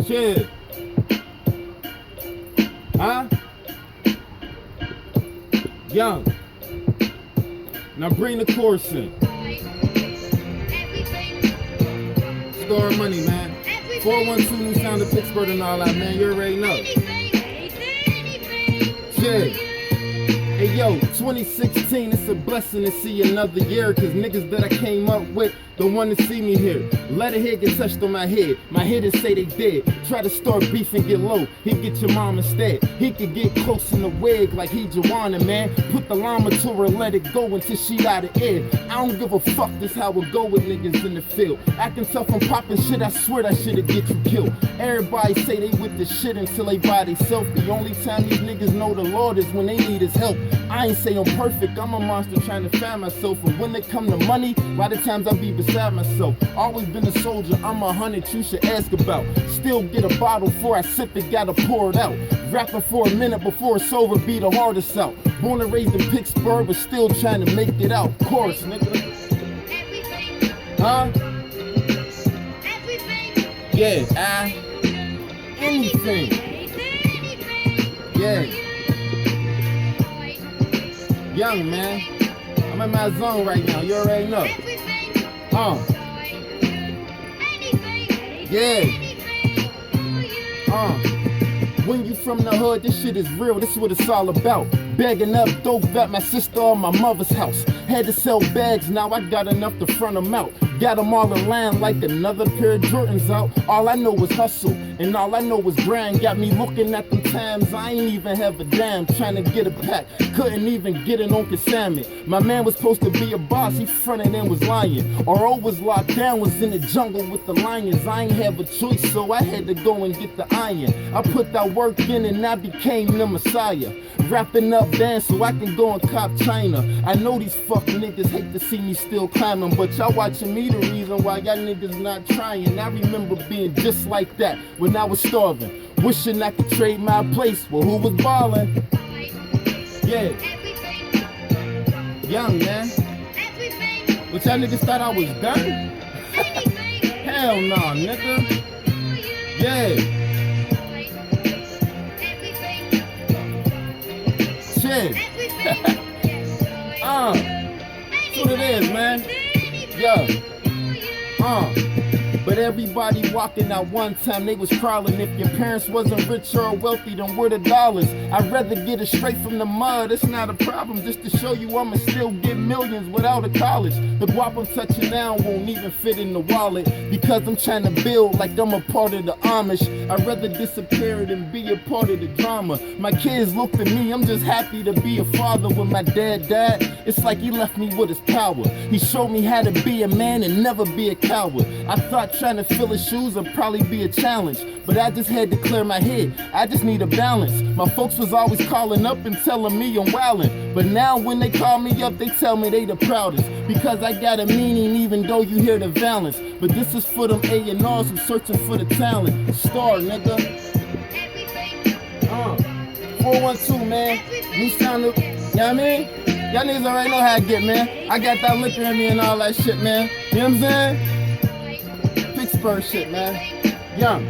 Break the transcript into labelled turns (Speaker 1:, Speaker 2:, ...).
Speaker 1: Shit. Huh? Young. Now bring the chorus in. Store money, man. 412 New Sound of Pittsburgh and all that, man. You already know. Shit. Hey yo, 2016, it's a blessing to see another year, cause niggas that I came up with don't wanna see me here. Let a head get touched on my head. My hitters say they dead. Try to start beef and get low. He get your mom instead. He could get close in the wig like he Joanna, man. Put the llama to her, let it go until she out of air. I don't give a fuck, this how it go with niggas in the field. Acting tough and popping shit, I swear that shit'll get you killed. Everybody say they with the shit until they buy themselves. The only time these niggas know the Lord is when they need his help. I ain't say I'm perfect, I'm a monster trying to find myself. And when it come to money, a lot of times I be beside myself. Always been a soldier, I'm 100 you should ask about. Still get a bottle before I sip it, gotta pour it out. Rapping for a minute before it's over, be the hardest out. Born and raised in Pittsburgh, but still trying to make it out. Chorus, nigga. Huh? Yeah, anything. Yeah. Young, man. I'm in my zone right now, you already know. Yeah. When you from the hood, this shit is real, this is what it's all about. Bagging up dope at my sister or my mother's house. Had to sell bags, now I got enough to front them out. Got them all in line like another pair of Jordans out. All I know is hustle, and all I know is grind. Got me looking at them times, I ain't even have a dime. Trying to get a pack, couldn't even get it on consignment. My man was supposed to be a boss, he fronted and was lying. RO was locked down, was in the jungle with the lions. I ain't have a choice, so I had to go and get the iron. I put that work in and I became the messiah. Wrapping up bands so I can go and cop China. I know these fuck niggas hate to see me still climbing, but y'all watching me the reason why y'all niggas not trying. I remember being just like that when I was starving, wishing I could trade my place. Well, who was ballin'? Yeah. Young, man. But y'all niggas thought I was done? Hell no, nigga. Yeah. Shit. That's what it is, man. Yeah. But everybody walking out one time, they was crawling. If your parents wasn't rich or wealthy, then where the dollars? I'd rather get it straight from the mud, it's not a problem. Just to show you I'ma still get millions without a college. The guap I'm touching now won't even fit in the wallet, because I'm trying to build like I'm a part of the Amish. I'd rather disappear than be a part of the drama. My kids look at me, I'm just happy to be a father. When my dad died, it's like he left me with his power. He showed me how to be a man and never be a coward. I thought trying to fill his shoes would probably be a challenge, but I just had to clear my head. I just need a balance. My folks was always calling up and telling me I'm wildin', but now when they call me up, they tell me they the proudest, because I got a meaning even though you hear the valence. But this is for them A&Rs who searching for the talent. Star, nigga. 412, man. New Sound of, you know what I mean? Y'all niggas already know how I get, man. I got that liquor in me and all that shit, man. You know what I'm saying? Pittsburgh shit, man. Young.